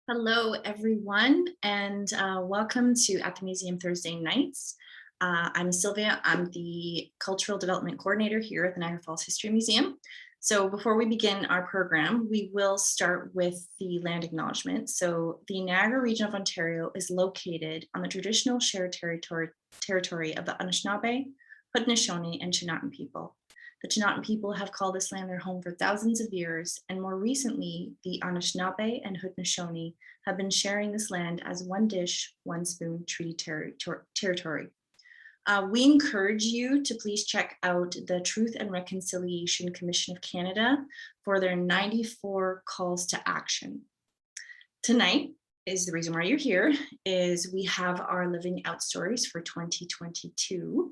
Hello, everyone, and welcome to At the Museum Thursday nights. I'm Sylvia. I'm the Cultural Development Coordinator here at the Niagara Falls History Museum. So before we begin our program, we will start with the land acknowledgement. So the Niagara Region of Ontario is located on the traditional shared territory of the Anishinaabe, Haudenosaunee, and Chinootan people. The Chinootan people have called this land their home for thousands of years, and more recently, the Anishinaabe and Haudenosaunee have been sharing this land as one dish, one spoon treaty territory. We encourage you to please check out the Truth and Reconciliation Commission of Canada for their 94 calls to action. Tonight is the reason why you're here is we have our Living Out Stories for 2022.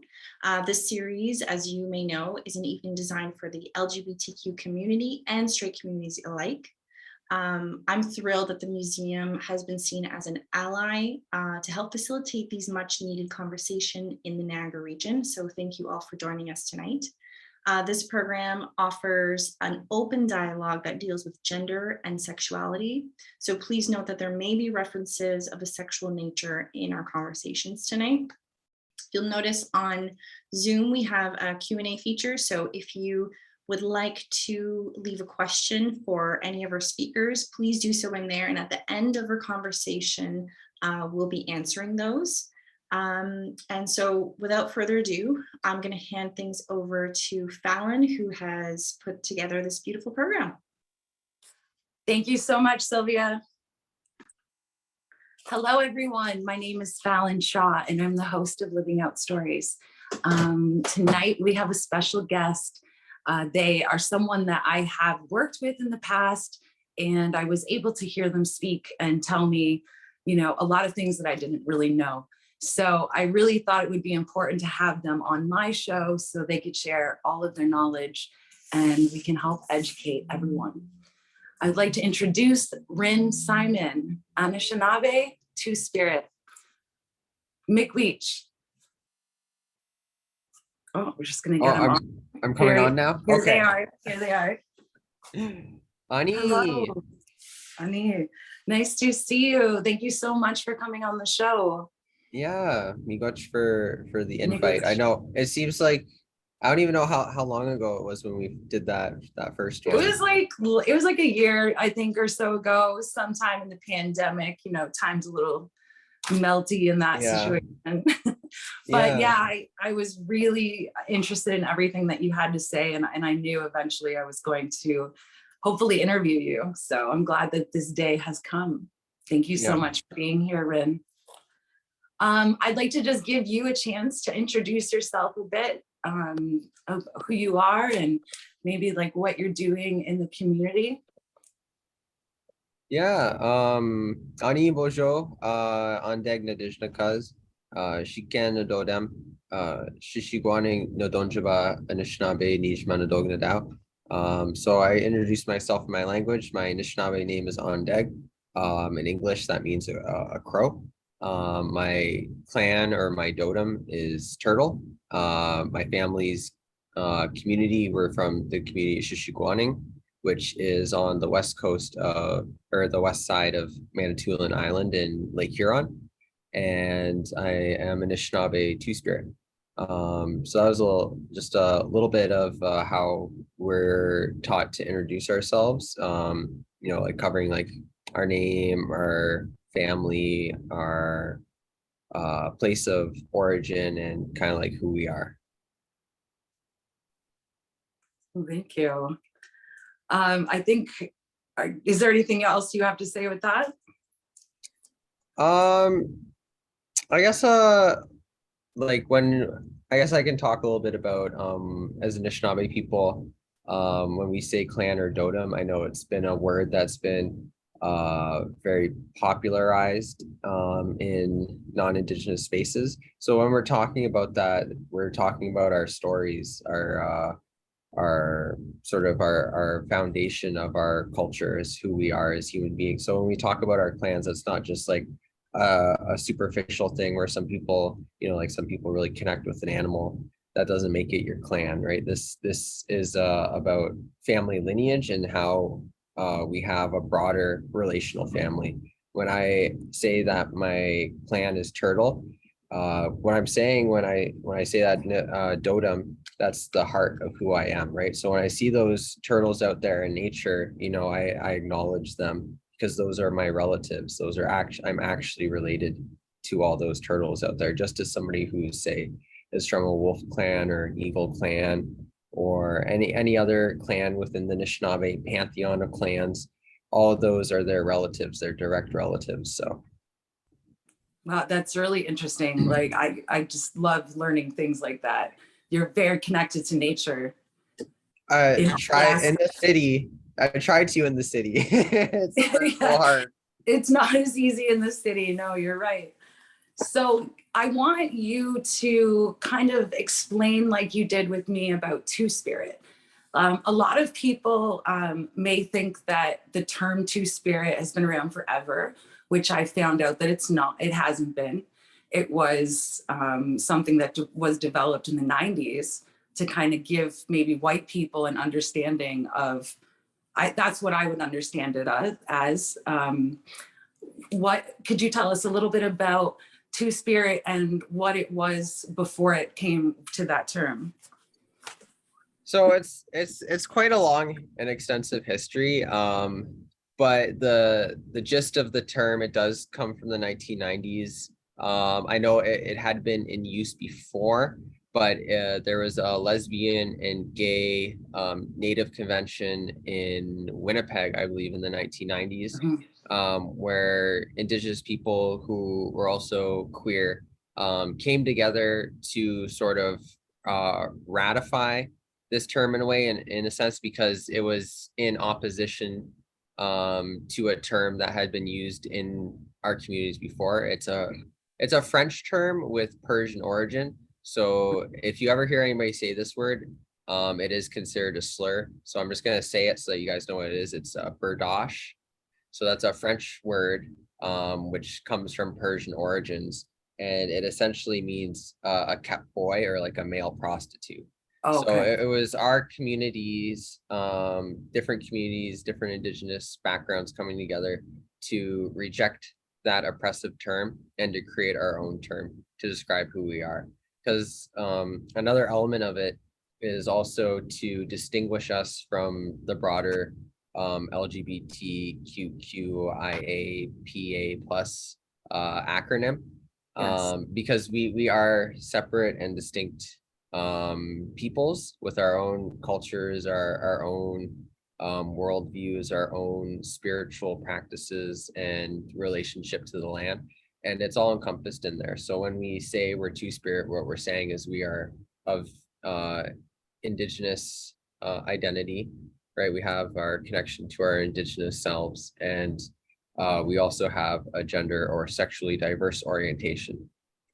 This series, as you may know, is an evening designed for the LGBTQ community and straight communities alike. I'm thrilled that the museum has been seen as an ally to help facilitate these much needed conversation in the Niagara region. So thank you all for joining us tonight. This program offers an open dialogue that deals with gender and sexuality. So please note that there may be references of a sexual nature in our conversations tonight. You'll notice on Zoom, we have a Q&A feature. So if you would like to leave a question for any of our speakers, please do so in there. And at the end of our conversation, we'll be answering those. And so without further ado, I'm going to hand things over to Falynn, who has put together this beautiful program. Thank you so much, Sylvia. Hello, everyone. My name is Falynn Shaw, and I'm the host of Living Out Stories. Tonight, we have a special guest. They are someone that I have worked with in the past, and I was able to hear them speak and tell me, a lot of things that I didn't really know. So I really thought it would be important to have them on my show so they could share all of their knowledge and we can help educate everyone. I'd like to introduce Rin Simon, Anishinaabe, Two-Spirit, Miigwech. Oh, we're just gonna get them on. I'm coming on now. Here they are. Here they are. Ani. Hello. Ani. Nice to see you. Thank you so much for coming on the show. Yeah, Miigwech for the invite. Miigwech. I know it seems like I don't even know how long ago it was when we did that first one. It was like a year, I think, or so ago, sometime in the pandemic. Time's a little melty in that situation. But yeah, I was really interested in everything that you had to say, and I knew eventually I was going to hopefully interview you. So I'm glad that this day has come. Thank you so much for being here, Rin. I'd like to just give you a chance to introduce yourself a bit, of who you are and maybe like what you're doing in the community. Yeah, Ani Bojo, Andeg Nadijnakaz, Shikan Nadodem, Shishiguaning Nodonjaba, Anishinaabe Nijma Nadognadow. So I introduced myself in my language. My Anishinaabe name is Andeg. In English, that means a crow. My clan or my totem is turtle. My family's community, we're from the community of Shishiguaning, which is on the west coast or the west side of Manitoulin Island in Lake Huron. And I am Anishinaabe Two-Spirit. So that was just a little bit of how we're taught to introduce ourselves, like covering like our name, our family, our place of origin, and kind of like who we are. Thank you. I think, is there anything else you have to say with that? I guess I guess I can talk a little bit about as Anishinaabe people, when we say clan or totem, I know it's been a word that's been very popularized in non-Indigenous spaces. So when we're talking about that, we're talking about our stories, our sort of our foundation of our culture is who we are as human beings. So when we talk about our clans, it's not just like a superficial thing where some people, like some people really connect with an animal. That doesn't make it your clan, right? This is about family lineage and how we have a broader relational family. when I say that my clan is turtle, what I'm saying when I say that Dotem, that's the heart of who I am, right? So when I see those turtles out there in nature, I acknowledge them because those are my relatives. Those are I'm actually related to all those turtles out there, just as somebody who say is from a wolf clan or an eagle clan or any other clan within the Anishinaabe pantheon of clans. All of those are their relatives, their direct relatives. So wow, that's really interesting. Like I just love learning things like that. You're very connected to nature in all try in the aspects. city. I tried to in the city. It's so Yeah, hard. it's not as easy in the city. No, you're right. So I want you to kind of explain, like you did with me, about Two Spirit. A lot of people may think that the term Two Spirit has been around forever, which I found out that it's not. It hasn't been. It was something that was developed in the 90s to kind of give maybe white people an understanding of. That's what I would understand it as. What could you tell us a little bit about Two Spirit and what it was before it came to that term? So it's quite a long and extensive history. But the gist of the term, it does come from the 1990s. I know it had been in use before, but there was a lesbian and gay native convention in Winnipeg, I believe, in the 1990s, Mhm. where Indigenous people who were also queer came together to sort of ratify this term in a way, in a sense, because it was in opposition to a term that had been used in our communities before. It's a French term with Persian origin. So if you ever hear anybody say this word, it is considered a slur. So I'm just gonna say it so that you guys know what it is. It's berdosh. So that's a French word, which comes from Persian origins, and it essentially means a kept boy or like a male prostitute. Oh, So okay. it was our communities, different communities, different indigenous backgrounds coming together to reject that oppressive term and to create our own term to describe who we are. Because another element of it is also to distinguish us from the broader LGBTQIAPA plus acronym, Yes. because we are separate and distinct peoples with our own cultures, our own worldviews, our own spiritual practices and relationship to the land. And it's all encompassed in there. So when we say we're Two Spirit, what we're saying is we are of uh, indigenous identity, right? We have our connection to our indigenous selves, and we also have a gender or sexually diverse orientation.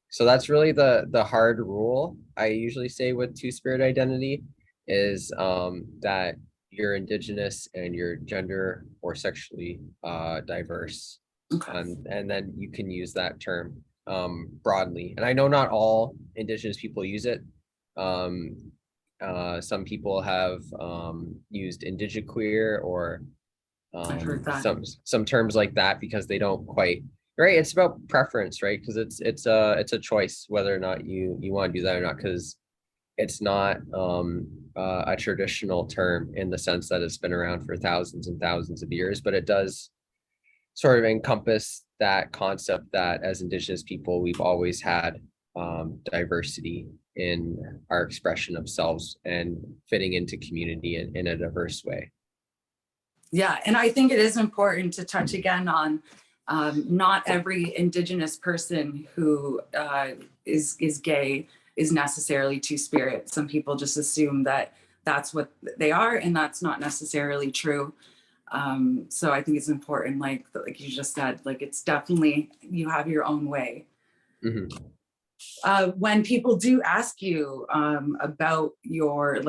So that's really the hard rule I usually say with Two Spirit identity is that you're indigenous and you're gender or sexually diverse. Okay. And then you can use that term broadly. And I know not all indigenous people use it. Um, some people have used indigiqueer or I've heard that. some terms like that because they don't quite, right. It's about preference, right? Because it's a choice whether or not you want to do that or not, because it's not a traditional term in the sense that it's been around for thousands and thousands of years, but it does sort of encompass that concept that as indigenous people we've always had diversity in our expression of selves and fitting into community in a diverse way. Yeah, and I think it is important to touch again on not every Indigenous person who is gay is necessarily Two Spirit. Some people just assume that that's what they are, and that's not necessarily true. So I think it's important, like you just said, like it's definitely you have your own way. Mhm. When people do ask you about your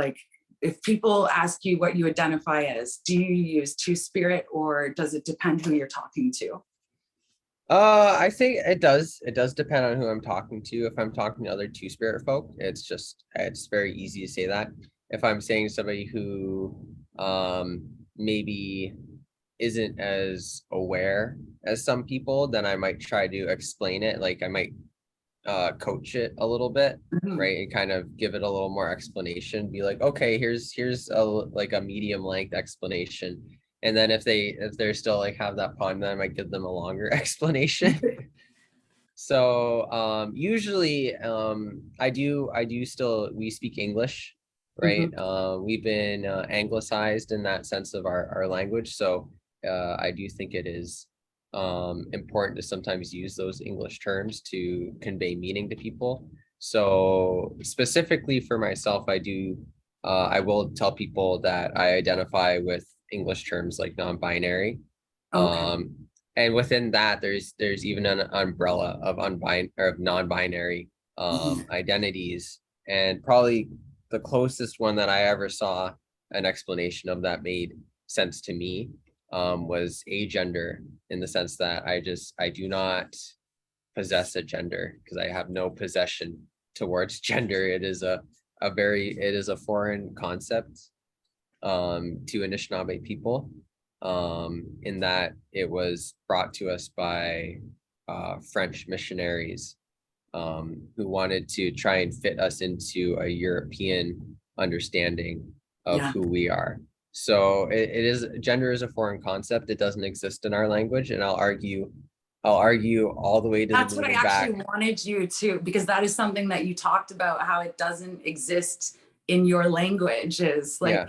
if people ask you what you identify as, do you use Two Spirit or does it depend who you're talking to? I think it does depend on who I'm talking to. If I'm talking to other Two Spirit folk, it's very easy to say that. If I'm saying somebody who maybe isn't as aware as some people, then I might try to explain it. Like I might coach it a little bit, right? And kind of give it a little more explanation, be like, okay, here's a like a medium length explanation. And then if they're still like have that pun, then I might give them a longer explanation. So usually we speak English, right? We've been anglicized in that sense of our language. So I do think it is important to sometimes use those English terms to convey meaning to people. So specifically for myself, I will tell people that I identify with English terms like non-binary. Okay. And within that, there's even an umbrella of non-binary identities. And probably the closest one that I ever saw an explanation of that made sense to me was agender, in the sense that I do not possess a gender because I have no possession towards gender. It is a foreign concept to Anishinaabe people, in that it was brought to us by French missionaries who wanted to try and fit us into a European understanding of who we are. So it is, gender is a foreign concept. It doesn't exist in our language, and I'll argue all the way to That's the what moon I and back. actually wanted you to, because that is something that you talked about, how it doesn't exist in your language. Is like, Yeah.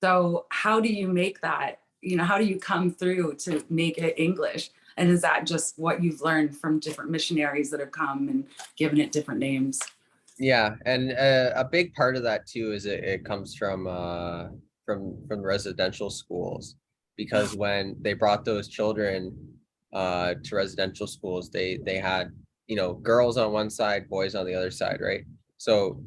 so how do you make that, how do you come through to make it English? And is that just what you've learned from different missionaries that have come and given it different names? Yeah, and a big part of that too is it comes from residential schools, because when they brought those children to residential schools, they had, girls on one side, boys on the other side, right? So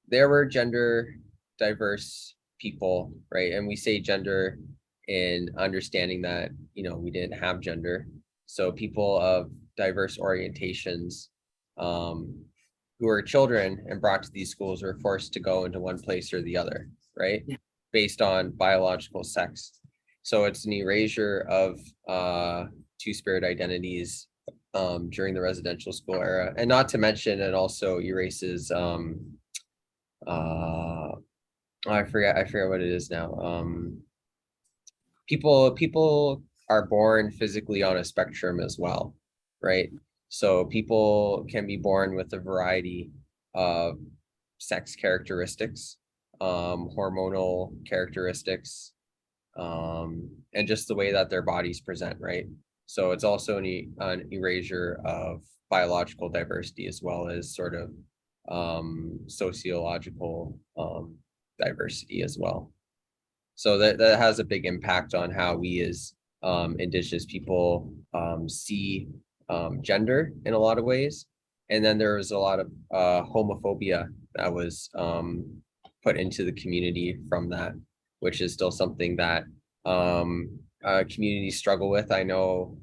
there were gender diverse people, right? And we say gender in understanding that, we didn't have gender. So people of diverse orientations, who were children and brought to these schools were forced to go into one place or the other, right? Yeah. Based on biological sex. So it's an erasure of two-spirit identities during the residential school era. And not to mention, it also erases I forget what it is now. People are born physically on a spectrum as well, right? So people can be born with a variety of sex characteristics, hormonal characteristics, and just the way that their bodies present, right? So it's also an erasure of biological diversity, as well as sort of sociological diversity as well. So that has a big impact on how we as Indigenous people see gender in a lot of ways. And then there was a lot of homophobia that was put into the community from that, which is still something that communities struggle with. I know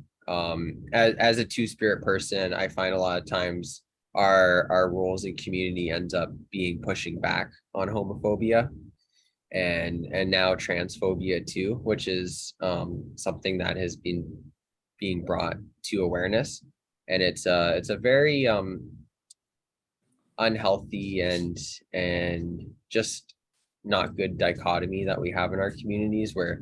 as a two-spirit person, I find a lot of times our roles in community ends up being pushing back on homophobia and now transphobia too, which is something that has been being brought to awareness. And it's a very unhealthy and just not good dichotomy that we have in our communities, where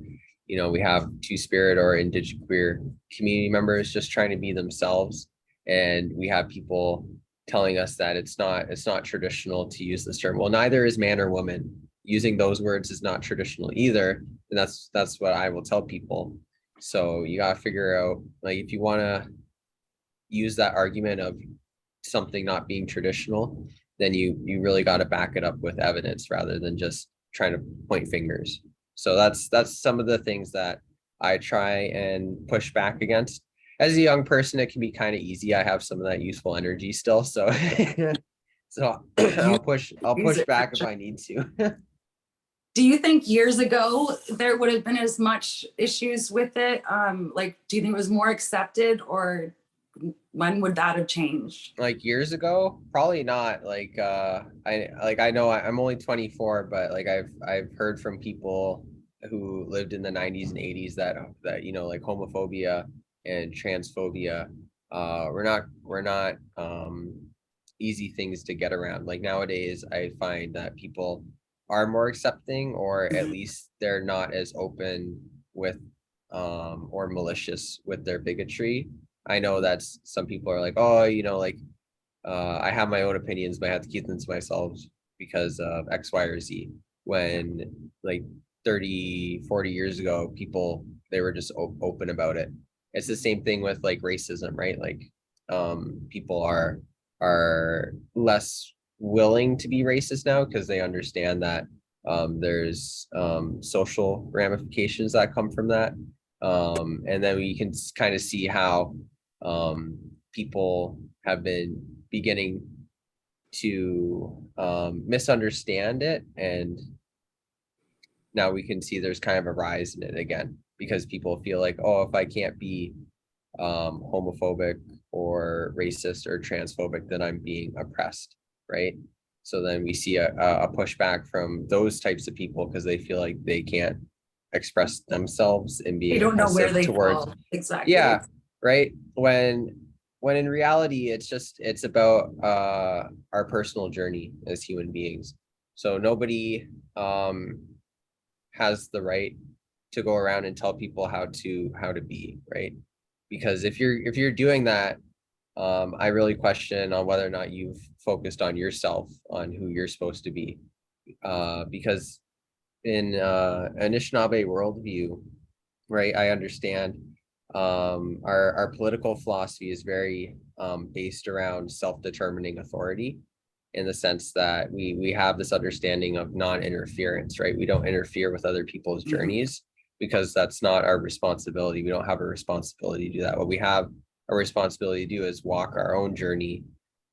we have two-spirit or indigenous queer community members just trying to be themselves, and we have people telling us that it's not traditional to use this term. Well, neither is man or woman. Using those words is not traditional either, and that's what I will tell people. So you got to figure out, like, if you want to use that argument of something not being traditional, then you really got to back it up with evidence rather than just trying to point fingers. So that's some of the things that I try and push back against. As a young person, it can be kind of easy. I have some of that youthful energy still, so so I'll push back if I need to. Do you think years ago there would have been as much issues with it? Like, do you think it was more accepted, or when would that have changed? Like years ago, probably not. I know I'm only 24, but like I've heard from people who lived in the 90s and 80s that you know, like homophobia and transphobia were not easy things to get around. Like nowadays I find that people are more accepting, or at least they're not as open with or malicious with their bigotry. I know that's some people are like, oh, you know, like I have my own opinions, but I have to keep them to myself because of X, Y, or Z. When like 30, 40 years ago, people, they were just open about it. It's the same thing with like racism, right? Like people are less willing to be racist now because they understand that there's social ramifications that come from that. And then we can kind of see how people have been beginning to misunderstand it, and now we can see there's kind of a rise in it again because people feel like, oh, if I can't be homophobic or racist or transphobic, then I'm being oppressed, right? So then we see a pushback from those types of people because they feel like they can't express themselves and be They don't know where oppressive they towards, fall. Exactly. yeah, right, when in reality it's about our personal journey as human beings. So nobody has the right to go around and tell people how to be, right? Because if you're doing that, I really question on whether or not you've focused on yourself, on who you're supposed to be. Because in Anishinaabe worldview, right, I understand our political philosophy is very based around self-determining authority, in the sense that we have this understanding of non-interference, right? We don't interfere with other people's journeys because that's not our responsibility. We don't have a responsibility to do that. What we have a responsibility to do is walk our own journey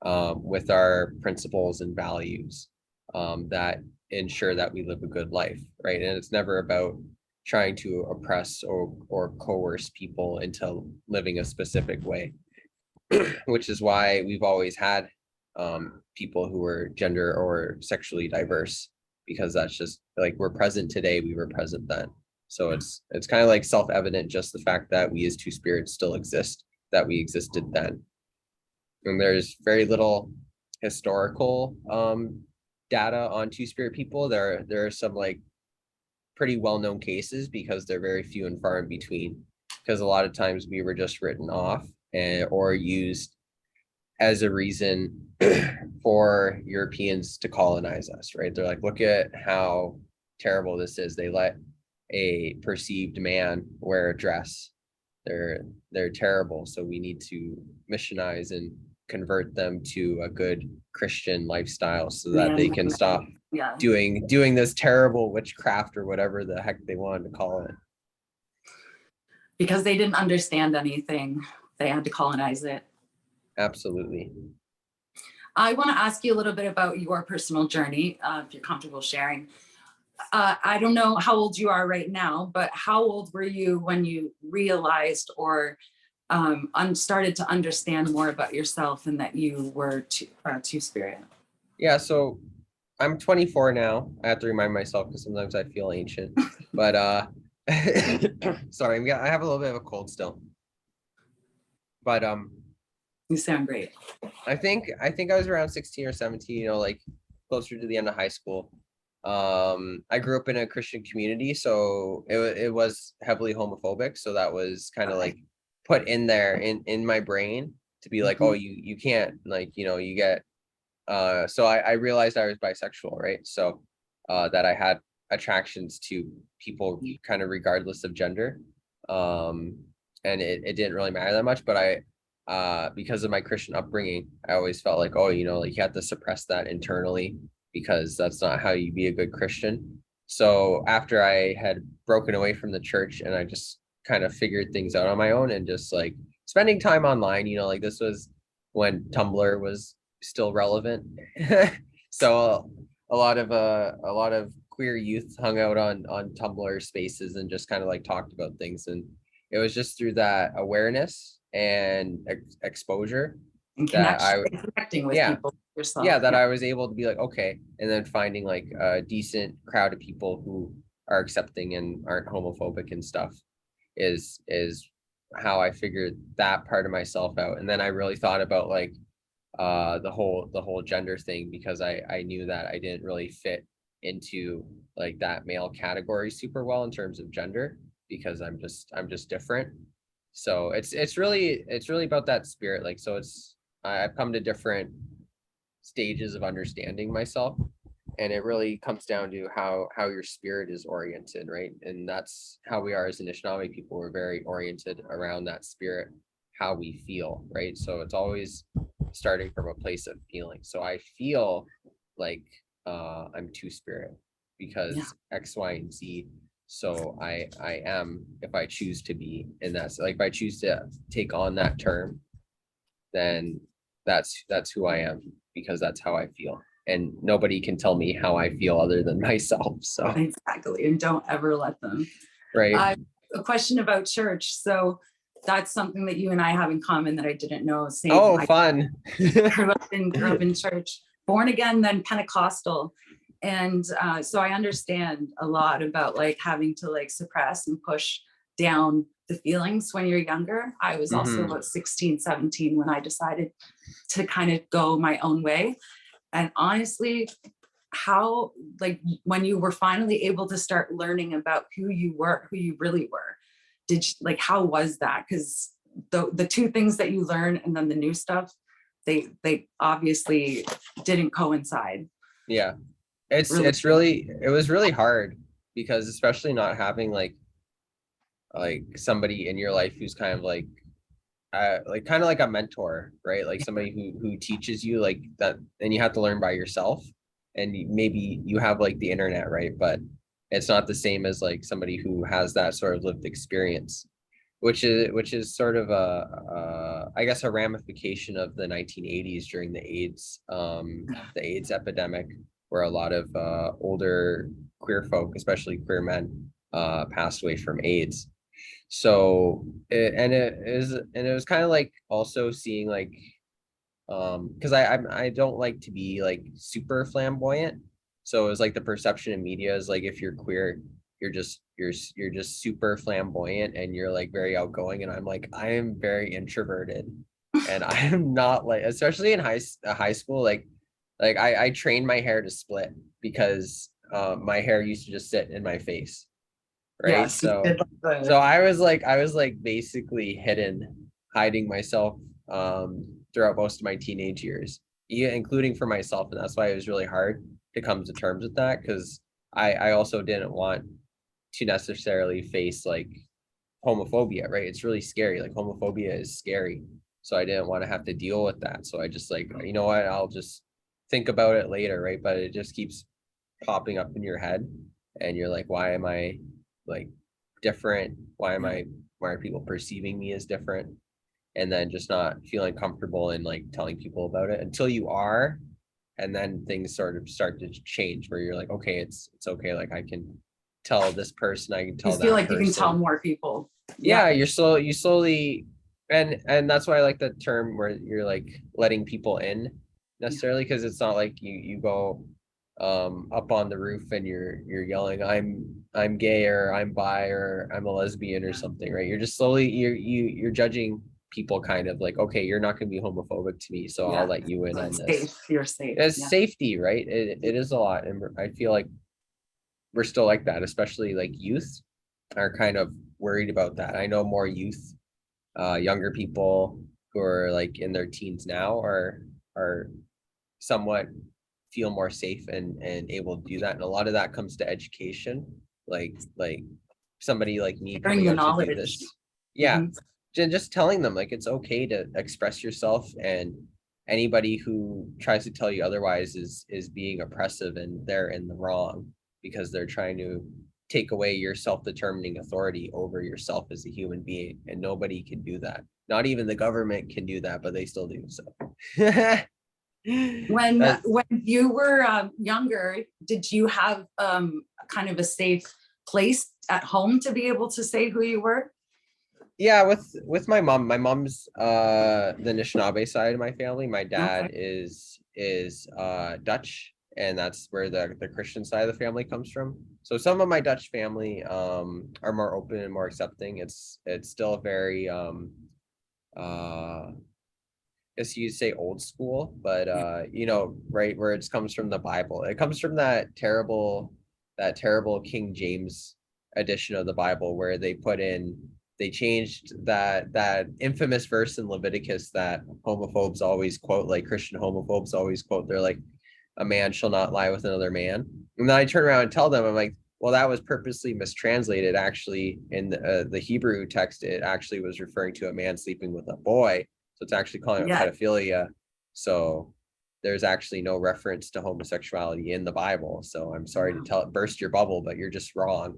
with our principles and values that ensure that we live a good life, right? And it's never about trying to oppress or coerce people into living a specific way, which is why we've always had people who were gender or sexually diverse, because that's just like, we're present today, we were present then. So it's kind of like self-evident, just the fact that we as two spirits still exist, that we existed then. And there's very little historical data on two-spirit people. There are some like pretty well-known cases because they're very few and far in between, because a lot of times we were just written off or used as a reason for Europeans to colonize us, right? They're like, look at how terrible this is. They let a perceived man wear a dress. They're terrible. So we need to missionize and convert them to a good Christian lifestyle so that they can stop doing this terrible witchcraft or whatever the heck they wanted to call it. Because they didn't understand anything. They had to colonize it. Absolutely. I want to ask you a little bit about your personal journey, if you're comfortable sharing. I don't know how old you are right now, but how old were you when you realized or started to understand more about yourself and that you were two-spirit? Yeah, so I'm 24 now. I have to remind myself because sometimes I feel ancient. But sorry, I have a little bit of a cold still. But you sound great. I think I was around 16 or 17, you know, like closer to the end of high school. I grew up in a Christian community, so it was heavily homophobic. So that was kind of like put in there in my brain to be like, oh, you can't, like, you know, you get so I realized I was bisexual, right? So that I had attractions to people kind of regardless of gender. And it didn't really matter that much, but because of my Christian upbringing, I always felt like, oh, you know, like you have to suppress that internally because that's not how you be a good Christian. So after I had broken away from the church and I just kind of figured things out on my own and just like spending time online, you know, like this was when Tumblr was still relevant. So a lot of queer youth hung out on Tumblr spaces and just kind of like talked about things. And it was just through that awareness and exposure and that connecting with people yourself. I was able to be like, okay, and then finding like a decent crowd of people who are accepting and aren't homophobic and stuff is how I figured that part of myself out. And then I really thought about like the whole gender thing, because I knew that I didn't really fit into like that male category super well in terms of gender, because I'm just different. So it's really about that spirit. Like, so I've come to different stages of understanding myself, and it really comes down to how your spirit is oriented, right? And that's how we are as Anishinaabe people. We're very oriented around that spirit, how we feel, right? So it's always starting from a place of feeling. So I feel like I'm two spirit because X, Y, and Z. So I am, if I choose to be in that, like if I choose to take on that term, then that's who I am, because that's how I feel. And nobody can tell me how I feel other than myself. So exactly. And don't ever let them. Right. A question about church. So that's something that you and I have in common that I didn't know. Same. Oh, fun. grew up in church, born again, then Pentecostal. And so I understand a lot about like having to like suppress and push down the feelings when you're younger. I was also about 16, 17 when I decided to kind of go my own way. And honestly, how, like, when you were finally able to start learning about who you really were, did you, like, how was that? Because the two things that you learn and then the new stuff, they obviously didn't coincide. Yeah, it was really hard, because especially not having like somebody in your life who's kind of like kind of like a mentor, right? Like somebody who teaches you like that, and you have to learn by yourself. And maybe you have like the internet, right? But it's not the same as like somebody who has that sort of lived experience, which is sort of I guess a ramification of the 1980s during the AIDS epidemic, where a lot of older queer folk, especially queer men, passed away from AIDS. So it was kind of like also seeing like because I don't like to be like super flamboyant. So it was like the perception in media is like, if you're queer, you're just super flamboyant and you're like very outgoing, and I'm like, I am very introverted, and I am not, like, especially in high school, like I trained my hair to split because my hair used to just sit in my face, right? Yes, So I was like basically hiding myself throughout most of my teenage years, yeah, including for myself. And that's why it was really hard to come to terms with that, because I also didn't want to necessarily face like homophobia, right? It's really scary. Like homophobia is scary. So I didn't want to have to deal with that. So I just like, you know what, I'll just think about it later, right? But it just keeps popping up in your head, and you're like, why am I like different? Why are people perceiving me as different? And then just not feeling comfortable in like telling people about it until you are. And then things sort of start to change, where you're like, okay, it's okay. Like I can tell this person, I can tell that feel like person. You can tell more people. Yeah, you slowly, and that's why I like the term where you're like letting people in necessarily, because it's not like you go up on the roof and you're yelling, I'm gay, or I'm bi, or I'm a lesbian or something, right? You're just slowly you're judging people, kind of like, okay, you're not going to be homophobic to me, so I'll let you in on this. You're safe. It's safety, right? It is a lot, and I feel like we're still like that, especially like youth are kind of worried about that. I know more youth, younger people who are like in their teens now are somewhat feel more safe and able to do that. And a lot of that comes to education, like somebody like me Sharing coming the out to do knowledge. this. Yeah. Just telling them like it's okay to express yourself, and anybody who tries to tell you otherwise is being oppressive, and they're in the wrong, because they're trying to take away your self-determining authority over yourself as a human being, and nobody can do that. Not even the government can do that, but they still do. So when you were younger, did you have kind of a safe place at home to be able to say who you were? Yeah, with my mom. My mom's the Anishinaabe side of my family. My dad is Dutch, and that's where the Christian side of the family comes from. So some of my Dutch family are more open and more accepting. It's still very guess you'd say old school, but you know, right, where it comes from the Bible. It comes from that terrible King James edition of the Bible where they changed that infamous verse in Leviticus that homophobes always quote, like Christian homophobes always quote. They're like, a man shall not lie with another man. And then I turn around and tell them, I'm like, well, that was purposely mistranslated. Actually, in the Hebrew text, it actually was referring to a man sleeping with a boy. So it's actually calling it pedophilia. So there's actually no reference to homosexuality in the Bible. So I'm sorry to burst your bubble, but you're just wrong.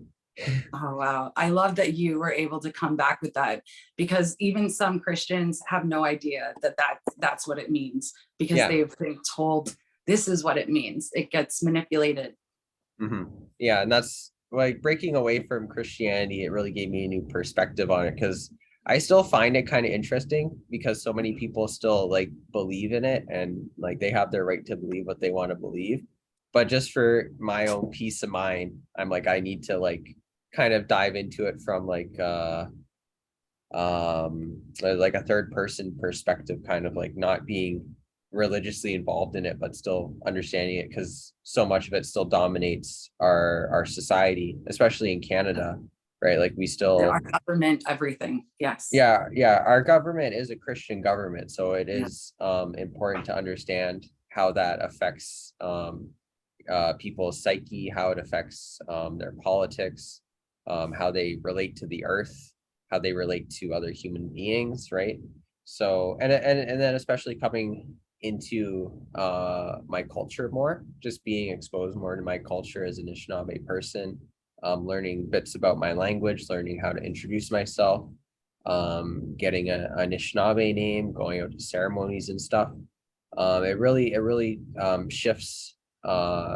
Oh, wow. I love that you were able to come back with that, because even some Christians have no idea that that's what it means, because they've been told this is what it means. It gets manipulated. Yeah, and that's like breaking away from Christianity. It really gave me a new perspective on it, because I still find it kind of interesting because so many people still like believe in it, and like they have their right to believe what they want to believe. But just for my own peace of mind, I'm like, I need to like kind of dive into it from like a third person perspective, kind of like not being religiously involved in it, but still understanding it, because so much of it still dominates our society, especially in Canada, right? Like we still, our government, everything. Yes. Yeah. Our government is a Christian government, so it is important to understand how that affects people's psyche, how it affects their politics, how they relate to the earth, how they relate to other human beings, right? So, and then especially coming into my culture more, just being exposed more to my culture as an Anishinaabe person, learning bits about my language, learning how to introduce myself, getting a Anishinaabe name, going out to ceremonies and stuff. It really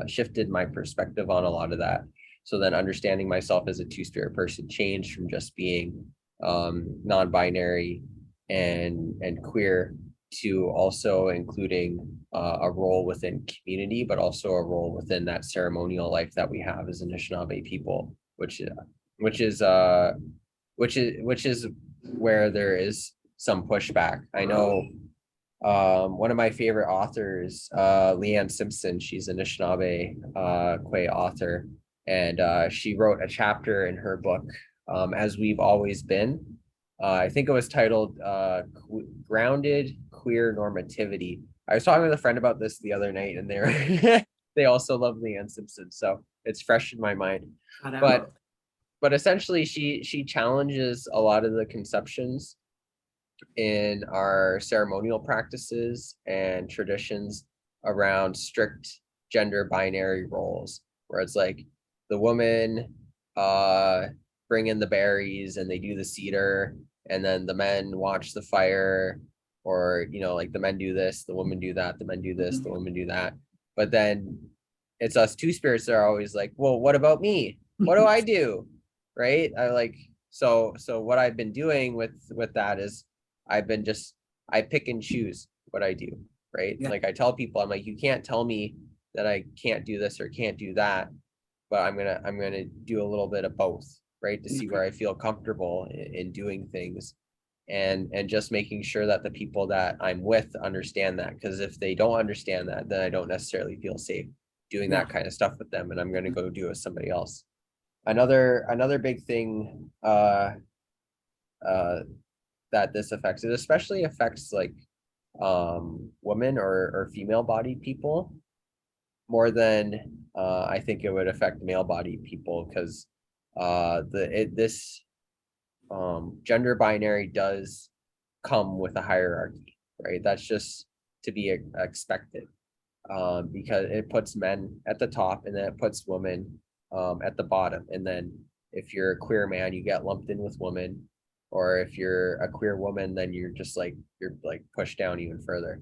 shifted my perspective on a lot of that. So then understanding myself as a two-spirit person changed from just being non-binary and queer to also including a role within community, but also a role within that ceremonial life that we have as Anishinaabe people, which is where there is some pushback. I know one of my favorite authors, Leanne Simpson, she's an Anishinaabe Kwe author, and she wrote a chapter in her book, As We've Always Been. I think it was titled Grounded Queer Normativity. I was talking with a friend about this the other night, and they also love Leanne Simpson, so it's fresh in my mind. But essentially, she challenges a lot of the conceptions in our ceremonial practices and traditions around strict gender binary roles, where it's like the woman bring in the berries and they do the cedar, and then the men watch the fire, or you know, like the men do this, the women do that, the men do this, the women do that. But then it's us two spirits that are always like, well, what about me? What do I do? Right? I like, so what I've been doing with that is I pick and choose what I do, right? Like I tell people, I'm like, you can't tell me that I can't do this or can't do that, but I'm gonna do a little bit of both, right? To see where I feel comfortable in doing things, and just making sure that the people that I'm with understand that, because if they don't understand that, then I don't necessarily feel safe doing that kind of stuff with them, and I'm gonna go do it with somebody else. Another big thing that this affects, it especially affects like women or female bodied people more than I think it would affect male bodied people, because this gender binary does come with a hierarchy, right? That's just to be expected, because it puts men at the top and then it puts women at the bottom, and then if you're a queer man, you get lumped in with women, or if you're a queer woman, then you're pushed down even further.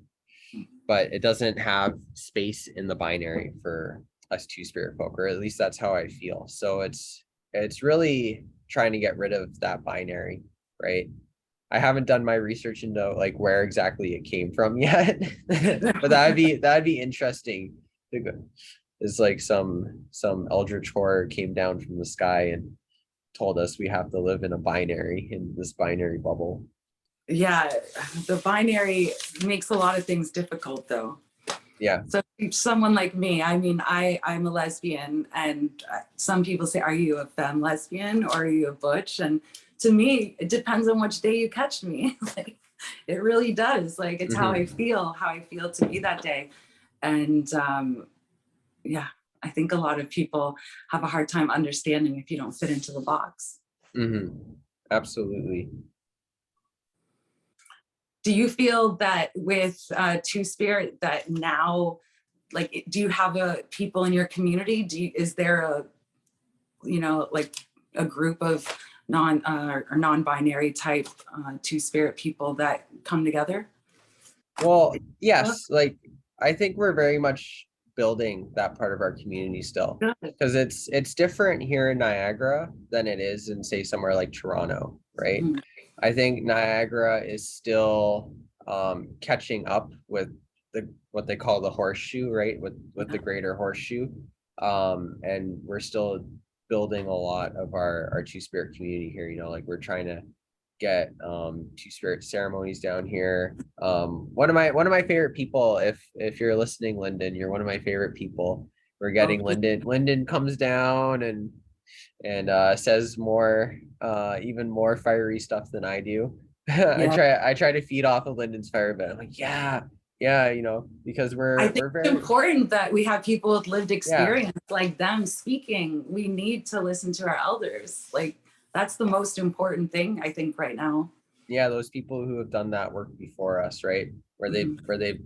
But it doesn't have space in the binary for us two spirit folk, or at least that's how I feel. So it's really trying to get rid of that binary, right? I haven't done my research into like where exactly it came from yet, but that'd be interesting to It's like some eldritch horror came down from the sky and told us we have to live in this binary bubble. Yeah, the binary makes a lot of things difficult though. Yeah. So someone like me, I mean, I'm a lesbian, and some people say, are you a femme lesbian or are you a butch? And to me, it depends on which day you catch me. Like, it really does. Like, it's how I feel to be that day. And yeah, I think a lot of people have a hard time understanding if you don't fit into the box. Absolutely. Do you feel that with Two Spirit that now, like, do you have people in your community? Is there a, you know, like a group of non-binary type Two Spirit people that come together? Well, yes, like I think we're very much building that part of our community still, because it's different here in Niagara than it is in, say, somewhere like Toronto, right? I think Niagara is still catching up with what they call the horseshoe, right? With the greater horseshoe. And we're still building a lot of our Two Spirit community here, you know, like we're trying to get Two Spirit ceremonies down here. One of my favorite people, if you're listening, Lyndon, you're one of my favorite people. We're getting Lyndon comes down and says more even more fiery stuff than I do. I try to feed off of Lyndon's fire, but I'm like, yeah, you know, because I think we're very it's important that we have people with lived experience like them speaking. We need to listen to our elders. Like, that's the most important thing, I think, right now. Yeah, those people who have done that work before us, right? Where they've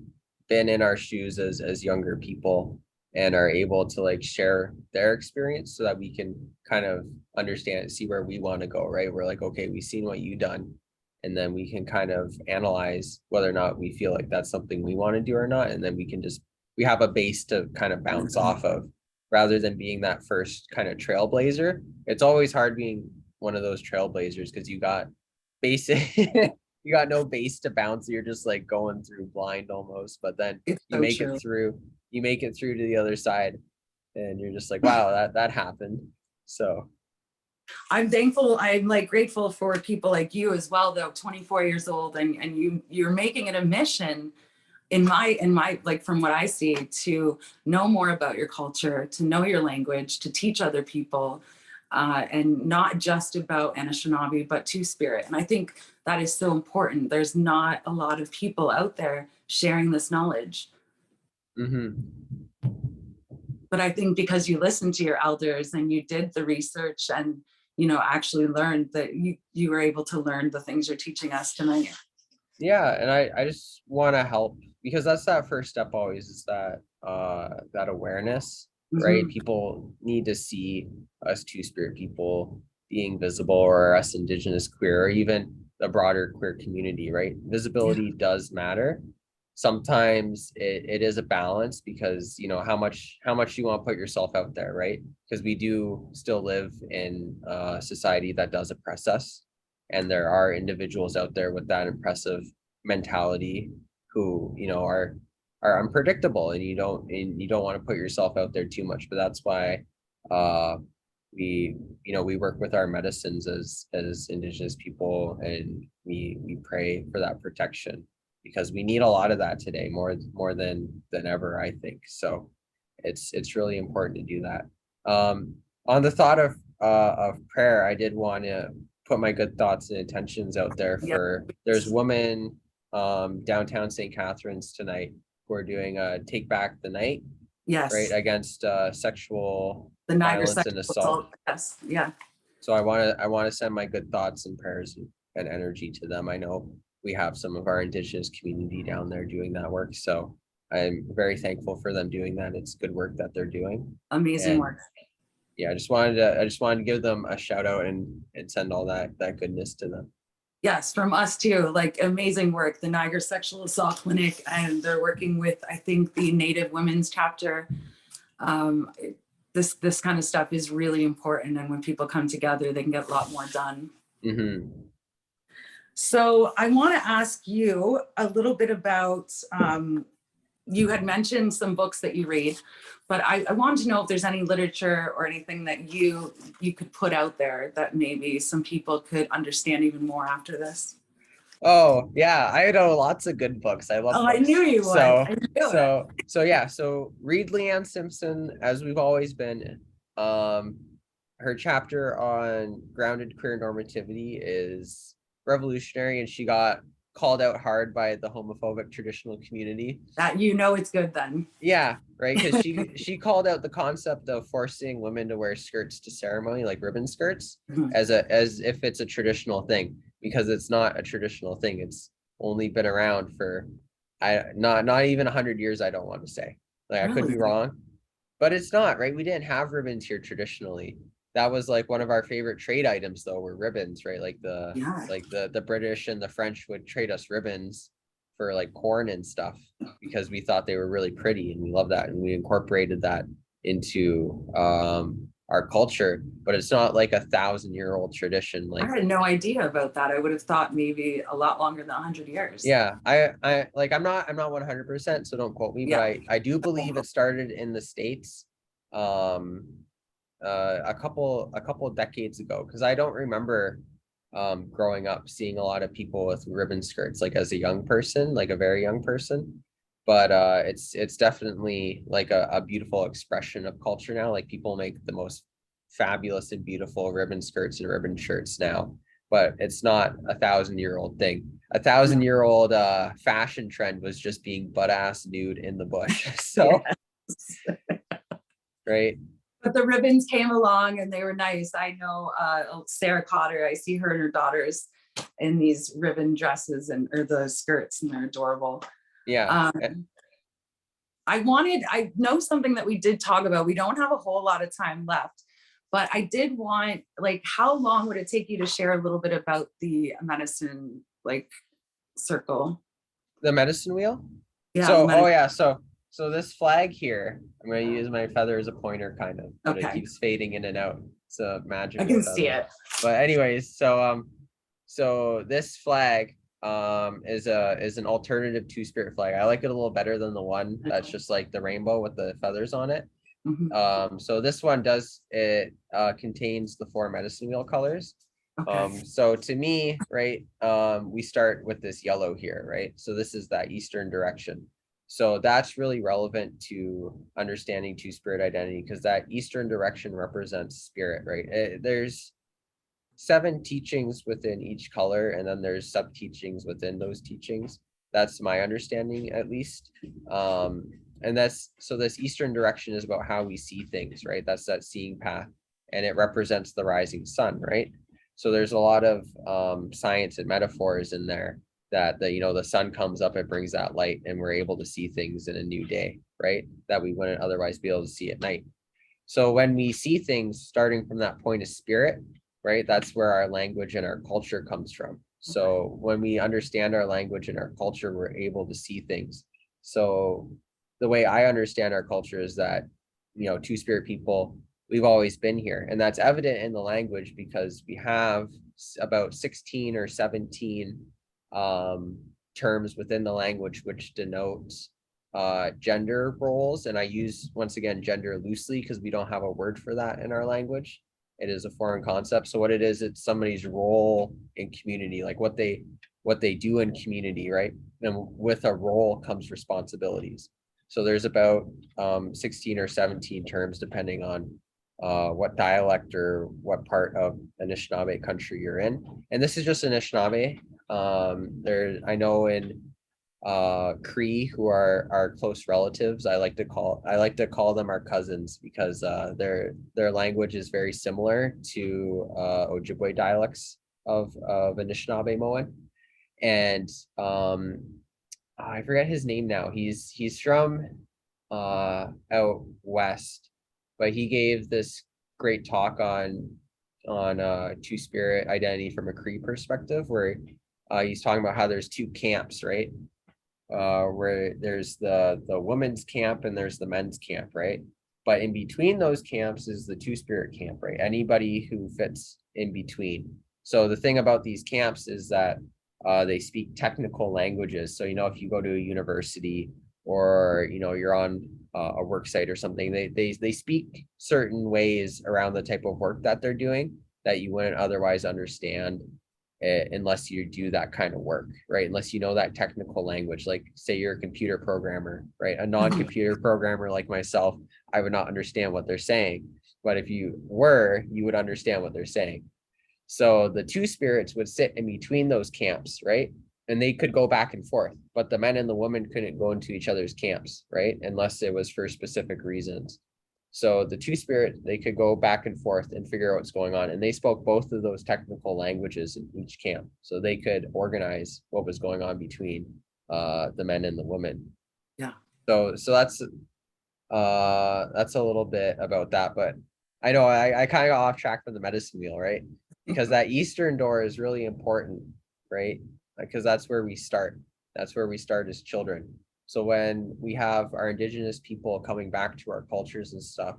been in our shoes as younger people and are able to like share their experience so that we can kind of understand, see where we want to go, right? We're like, okay, we've seen what you've done. And then we can kind of analyze whether or not we feel like that's something we want to do or not. And then we have a base to kind of bounce off of, rather than being that first kind of trailblazer. It's always hard being one of those trailblazers because you got basic you got no base to bounce. You're just like going through blind almost, but then you make it through to the other side and you're just like, wow, that happened. So I'm thankful. I'm like grateful for people like you as well, though, 24 years old, and you're making it a mission in my like, from what I see, to know more about your culture, to know your language, to teach other people, and not just about Anishinaabe, but Two Spirit. And I think that is so important. There's not a lot of people out there sharing this knowledge. But I think because you listened to your elders and you did the research and, you know, actually learned, that you were able to learn the things you're teaching us tonight. Yeah, and I just want to help, because that's that first step always, is that that awareness, right? People need to see us Two Spirit people being visible, or us Indigenous queer, or even the broader queer community, right? Visibility does matter. Sometimes it is a balance, because you know how much you want to put yourself out there, right? Because we do still live in a society that does oppress us, and there are individuals out there with that impressive mentality who, you know, are unpredictable, and you don't want to put yourself out there too much. But that's why we work with our medicines as Indigenous people, and we pray for that protection, because we need a lot of that today, more than ever, I think. So it's really important to do that. On the thought of prayer, I did want to put my good thoughts and intentions out there for, there's women downtown St. Catharines tonight who are doing a Take Back the Night, right, against sexual violence and assault. So I want to send my good thoughts and prayers and energy to them. I know we have some of our Indigenous community down there doing that work, so I'm very thankful for them doing that. It's good work that they're doing. Amazing work. Yeah, I just wanted to give them a shout out and send all that goodness to them. Yes, from us too. Like, amazing work, the Niagara Sexual Assault Clinic, and they're working with, I think, the Native Women's chapter. This kind of stuff is really important, and when people come together, they can get a lot more done. So I want to ask you a little bit about you had mentioned some books that you read, but I wanted to know if there's any literature or anything that you could put out there that maybe some people could understand even more after this. Oh yeah, I know lots of good books. I love Oh, I books. knew you would. I knew it. So read Leanne Simpson, as we've always been. Her chapter on grounded queer normativity is revolutionary, and she got called out hard by the homophobic traditional community. That, you know, it's good then. Yeah, right. Because she called out the concept of forcing women to wear skirts to ceremony, like ribbon skirts, as if it's a traditional thing, because it's not a traditional thing. It's only been around for not even 100 years, I don't want to say. Like, I could be wrong, but it's not, right? We didn't have ribbons here traditionally. That was like one of our favorite trade items, though, were ribbons, right? Like the British and the French would trade us ribbons for like corn and stuff, because we thought they were really pretty, and we love that, and we incorporated that into our culture. But it's not like 1,000-year-old tradition. Like, I had no idea about that. I would have thought maybe a lot longer than 100 years. Yeah, I like, I'm not 100%, so don't quote me, but I do believe it started in the States a couple of decades ago, because I don't remember growing up seeing a lot of people with ribbon skirts, like as a young person, like a very young person. But it's definitely like a beautiful expression of culture now. Like, people make the most fabulous and beautiful ribbon skirts and ribbon shirts now, but it's not 1,000-year-old thing. 1,000-year-old fashion trend was just being butt ass nude in the bush. So right. But the ribbons came along and they were nice. I know Sarah Cotter, I see her and her daughters in these ribbon dresses or the skirts, and they're adorable. Yeah. I know something that we did talk about. We don't have a whole lot of time left, but I did want, like, how long would it take you to share a little bit about the medicine, like, circle? The medicine wheel? Yeah. So this flag here, I'm going to use my feather as a pointer, kind of, but it keeps fading in and out. It's a magic. I can see it. But anyways, so this flag is an alternative two-spirit flag. I like it a little better than the one that's just like the rainbow with the feathers on it. So this one contains the 4 medicine wheel colors. So to me, right, we start with this yellow here, right? So this is that eastern direction. So that's really relevant to understanding two-spirit identity, because that eastern direction represents spirit, right? There's 7 teachings within each color, and then there's sub teachings within those teachings. That's my understanding, at least. And this eastern direction is about how we see things, right? That's that seeing path, and it represents the rising sun, right? So there's a lot of science and metaphors in there that the sun comes up, it brings that light, and we're able to see things in a new day, right? That we wouldn't otherwise be able to see at night. So when we see things starting from that point of spirit, right, that's where our language and our culture comes from. So when we understand our language and our culture, we're able to see things. So the way I understand our culture is that, two-spirit people, we've always been here, and that's evident in the language, because we have about 16 or 17 terms within the language which denotes gender roles. And I use, once again, gender loosely, because we don't have a word for that in our language. It is a foreign concept. So what it is, it's somebody's role in community, like what they do in community, right? And with a role comes responsibilities. So there's about 16 or 17 terms, depending on what dialect or what part of Anishinaabe country you're in. And this is just Anishinaabe. I know in Cree, who are our close relatives, I like to call them our cousins, because their language is very similar to Ojibwe dialects of Anishinaabe-Moan. And I forget his name now. He's from out west, but he gave this great talk on two-spirit identity from a Cree perspective, where he's talking about how there's 2 camps, right? Where there's the women's camp and there's the men's camp, right? But in between those camps is the two-spirit camp, right? Anybody who fits in between. So the thing about these camps is that they speak technical languages. So, if you go to a university or you're on a work site or something, they speak certain ways around the type of work that they're doing that you wouldn't otherwise understand unless you do that kind of work, right? Unless you know that technical language, like say you're a computer programmer, right? A non-computer programmer like myself, I would not understand what they're saying. But if you were, you would understand what they're saying. So the two spirits would sit in between those camps, right? And they could go back and forth, but the men and the women couldn't go into each other's camps, right? Unless it was for specific reasons. So the two spirits, they could go back and forth and figure out what's going on. And they spoke both of those technical languages in each camp. So they could organize what was going on between the men and the women. Yeah. So that's a little bit about that. But I know I kind of got off track from the medicine wheel, right? Because that Eastern door is really important, right? Because that's where we start. That's where we start as children. So when we have our Indigenous people coming back to our cultures and stuff,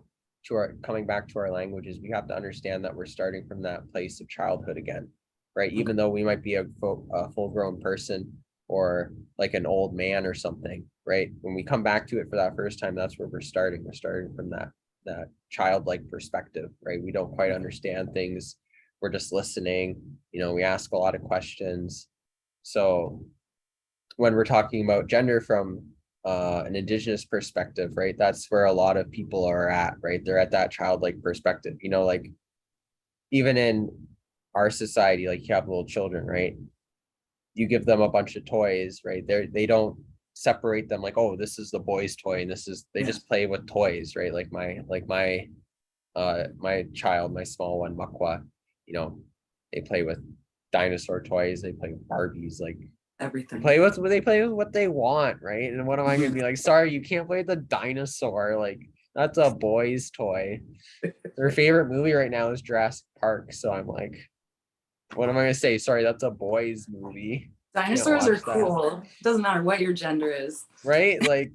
coming back to our languages, we have to understand that we're starting from that place of childhood again, right? Even though we might be a full-grown person or like an old man or something, right? When we come back to it for that first time, that's where we're starting. We're starting from that childlike perspective, right? We don't quite understand things. We're just listening. We ask a lot of questions. So when we're talking about gender from an Indigenous perspective, right, that's where a lot of people are at, right? They're at that childlike perspective, like even in our society, like you have little children, right? You give them a bunch of toys, right? They don't separate them like, oh, this is the boy's toy and they just play with toys, right? Like my child, my small one, Makwa, they play with dinosaur toys, they play with Barbies, like Everything. they play with what they want, right? And what am I gonna be like, sorry, you can't play the dinosaur, like that's a boy's toy. Their favorite movie right now is Jurassic Park, so I'm like, what am I gonna say? Sorry, that's a boy's movie. Dinosaurs are cool. Doesn't matter what your gender is. Right? Like,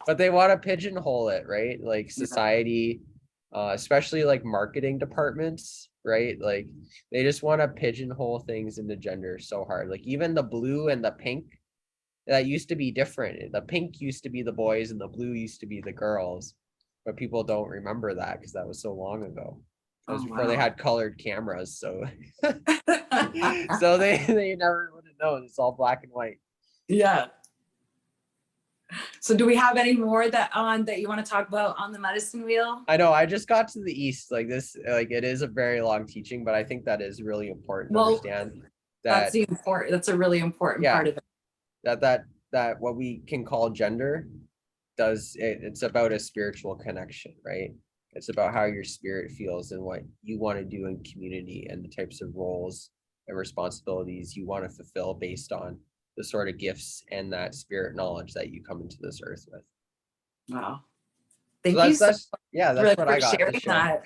but they want to pigeonhole it, right? Like society, especially like marketing departments, right? Like they just want to pigeonhole things into gender so hard. Like even the blue and the pink, that used to be different. The pink used to be the boys and the blue used to be the girls. But people don't remember that because that was so long ago. That was before they had colored cameras. So so they never would have known. It's all black and white. Yeah. So do we have any more that you want to talk about on the medicine wheel? I know I just got to the East, like this, like it is a very long teaching, but I think that is really important to understand that that's a really important part of it. That what we can call gender it's about a spiritual connection, right? It's about how your spirit feels and what you want to do in community and the types of roles and responsibilities you want to fulfill based on the sort of gifts and that spirit knowledge that you come into this earth with. Wow. Thank you so much what I got sharing that.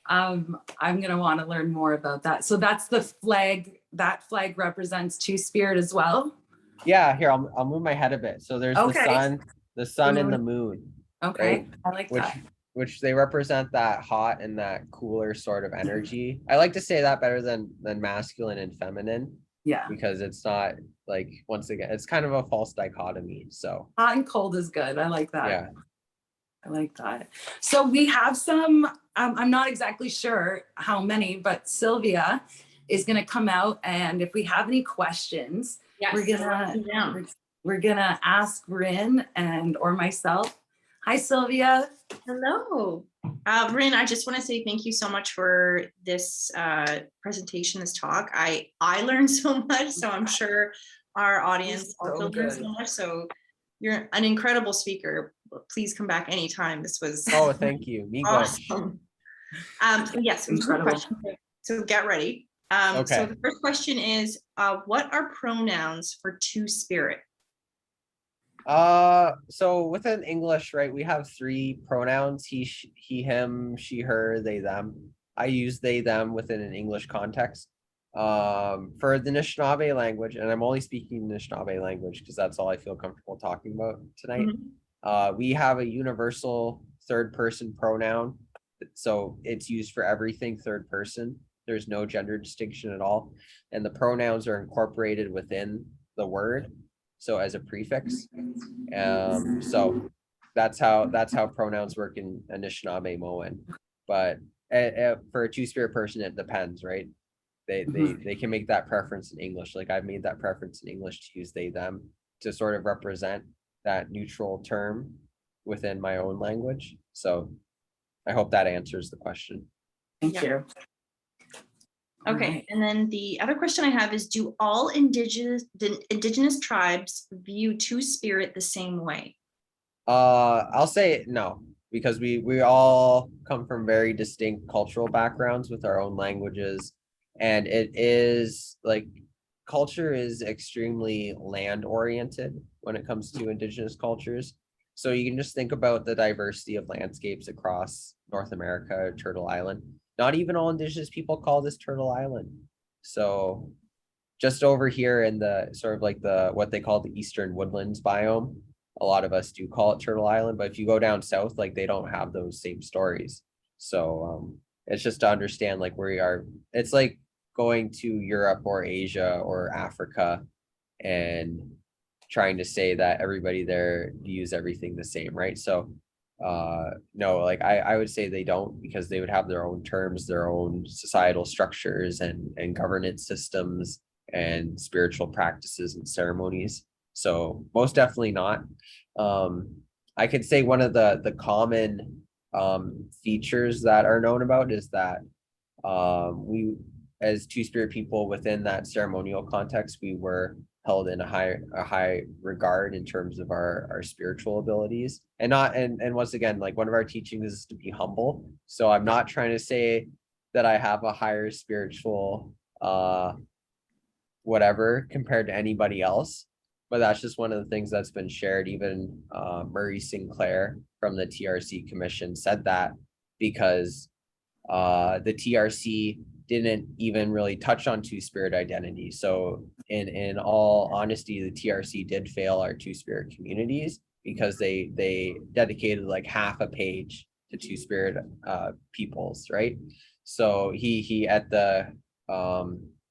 I'm going to want to learn more about that. So that's the flag. That flag represents two spirit as well. Yeah, here, I'll move my head a bit. So there's the sun and the moon. Okay. Right? I like that. Which they represent that hot and that cooler sort of energy. I like to say that better than masculine and feminine. Yeah. Because it's not like, once again, it's kind of a false dichotomy. So hot and cold is good. I like that. Yeah. I like that. So we have some, I'm not exactly sure how many, but Sylvia is going to come out. And if we have any questions, we're gonna ask Rin or myself. Hi, Sylvia. Hello. Rin, I just want to say thank you so much for this presentation, this talk. I learned so much, so I'm sure our audience also learned so much. So you're an incredible speaker. Please come back anytime. This was thank you. Awesome. Yes, incredible. So get ready. Okay. So the first question is, what are pronouns for two spirit? So within English, right, we have three pronouns: he, him, she, her, they, them. I use they, them within an English context. For the Anishinaabe language, and I'm only speaking Anishinaabe language because that's all I feel comfortable talking about tonight. Mm-hmm. We have a universal third person pronoun. So it's used for everything third person. There's no gender distinction at all. And the pronouns are incorporated within the word. so as a prefix. So that's how pronouns work in Anishinaabe-Moan. But for a two-spirit person, it depends, right? They can make that preference in English. Like I've made that preference in English to use they, them to sort of represent that neutral term within my own language. So I hope that answers the question. Thank you. Okay, and then the other question I have is, do all indigenous tribes view two-spirit the same way? I'll say no, because we all come from very distinct cultural backgrounds with our own languages, and it is like culture is extremely land oriented when it comes to indigenous cultures. So you can just think about the diversity of landscapes across North America, Turtle Island. Not even all indigenous people call this Turtle Island. So just over here in the sort of like what they call the Eastern Woodlands biome, a lot of us do call it Turtle Island, but if you go down south, like they don't have those same stories. So it's just to understand like where we are. It's like going to Europe or Asia or Africa and trying to say that everybody there views everything the same, right? So no, like I would say they don't, because they would have their own terms, their own societal structures and governance systems and spiritual practices and ceremonies. So most definitely not. I could say one of the common features that are known about is that we, as two-spirit people within that ceremonial context, we were held in a high regard in terms of our spiritual abilities, and once again, like one of our teachings is to be humble. So I'm not trying to say that I have a higher spiritual whatever compared to anybody else, but that's just one of the things that's been shared. Even Murray Sinclair from the TRC Commission said that, because the TRC didn't even really touch on two-spirit identity. So in all honesty, the TRC did fail our two-spirit communities, because they dedicated like half a page to two-spirit peoples, right? So he at the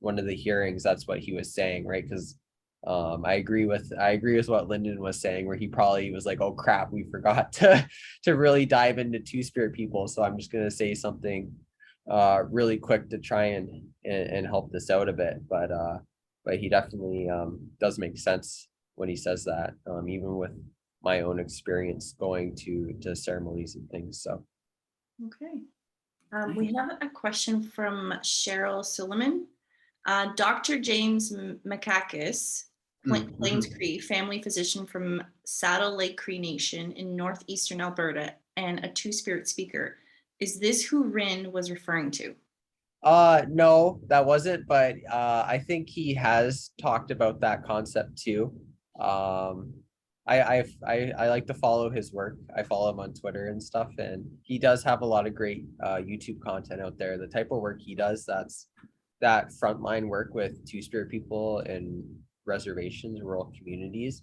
one of the hearings, that's what he was saying, right? Because I agree with what Lyndon was saying, where he probably was like, oh crap, we forgot to really dive into two-spirit people. So I'm just gonna say something really quick to try and help this out a bit, but he definitely does make sense when he says that, even with my own experience going to ceremonies and things. So Okay, we have a question from Cheryl Suleiman. Dr. James Makakis, Plains Cree, family physician from Saddle Lake Cree Nation in northeastern Alberta, and a two-spirit speaker. Is this who Rin was referring to? No, that wasn't, but I think he has talked about that concept too. I like to follow his work. I follow him on Twitter and stuff, and he does have a lot of great YouTube content out there. The type of work he does, that's that frontline work with two-spirit people in reservations, rural communities,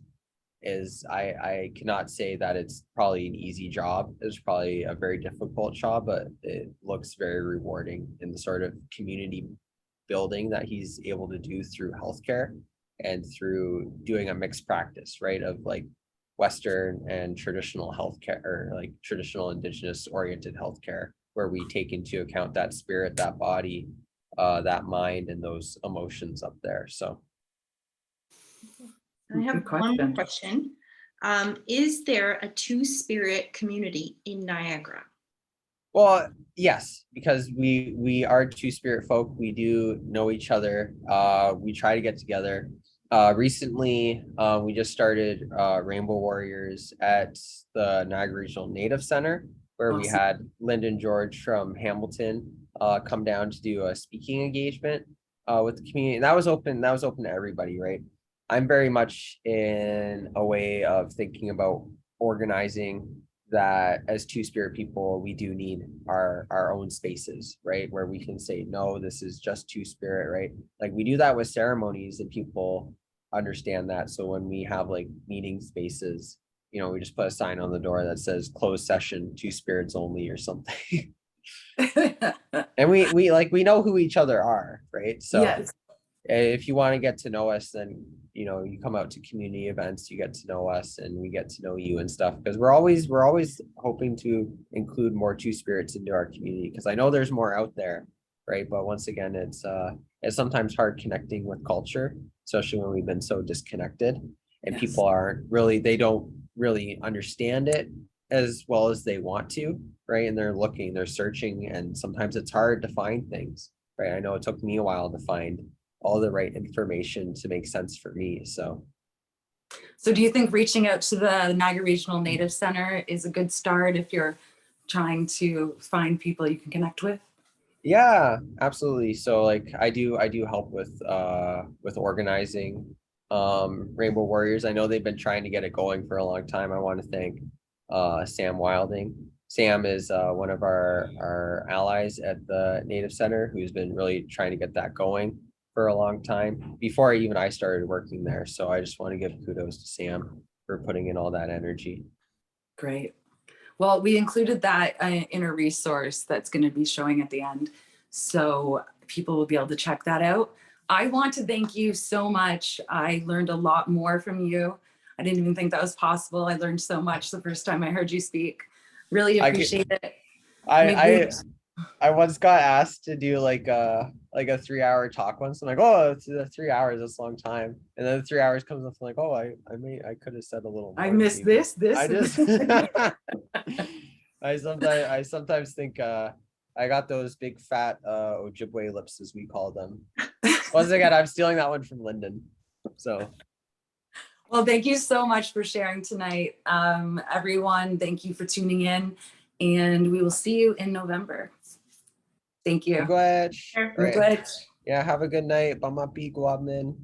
is I cannot say that it's probably an easy job. It's probably a very difficult job, but it looks very rewarding in the sort of community building that he's able to do through healthcare and through doing a mixed practice, right, of like Western and traditional healthcare, or like traditional indigenous oriented healthcare, where we take into account that spirit, that body, that mind, and those emotions up there. So I have one more question. Is there a two-spirit community in Niagara? Well, yes, because we are two-spirit folk. We do know each other. We try to get together. Recently, we just started Rainbow Warriors at the Niagara Regional Native Center, where we had Lyndon George from Hamilton come down to do a speaking engagement with the community. And that was open to everybody, right? I'm very much in a way of thinking about organizing that as two-spirit people, we do need our own spaces, right? Where we can say, no, this is just two-spirit, right? Like we do that with ceremonies, and people understand that. So when we have like meeting spaces, you know, we just put a sign on the door that says closed session, two spirits only, or something. And we know who each other are, right? So yes, if you want to get to know us, then you come out to community events, you get to know us, and we get to know you and stuff, because we're always hoping to include more two-spirits into our community, because I know there's more out there, right? But once again, it's sometimes hard connecting with culture, especially when we've been so disconnected, and people they don't really understand it as well as they want to, right? And they're searching, and sometimes it's hard to find things, right? I know it took me a while to find all the right information to make sense for me. So do you think reaching out to the Niagara Regional Native Center is a good start if you're trying to find people you can connect with? Yeah, absolutely. So like I do help with organizing Rainbow Warriors. I know they've been trying to get it going for a long time. I want to thank Sam Wilding. Sam is one of our allies at the Native Center, who's been really trying to get that going for a long time before I started working there. So I just want to give kudos to Sam for putting in all that energy. Great. Well, we included that in a resource that's going to be showing at the end, so people will be able to check that out. I want to thank you so much. I learned a lot more from you. I didn't even think that was possible. I learned so much the first time I heard you speak. Really appreciate it. I once got asked to do like a 3-hour talk once. I'm like, oh, it's 3 hours, that's a long time. And then 3 hours comes up, I'm like, oh, I could have said a little more. I missed this. I just I sometimes think I got those big fat Ojibwe lips, as we call them. Once again, I'm stealing that one from Lyndon. So well, thank you so much for sharing tonight. Everyone, thank you for tuning in, and we will see you in November. Thank you. Go ahead. Right. Yeah, have a good night. Bamapi Guabmin.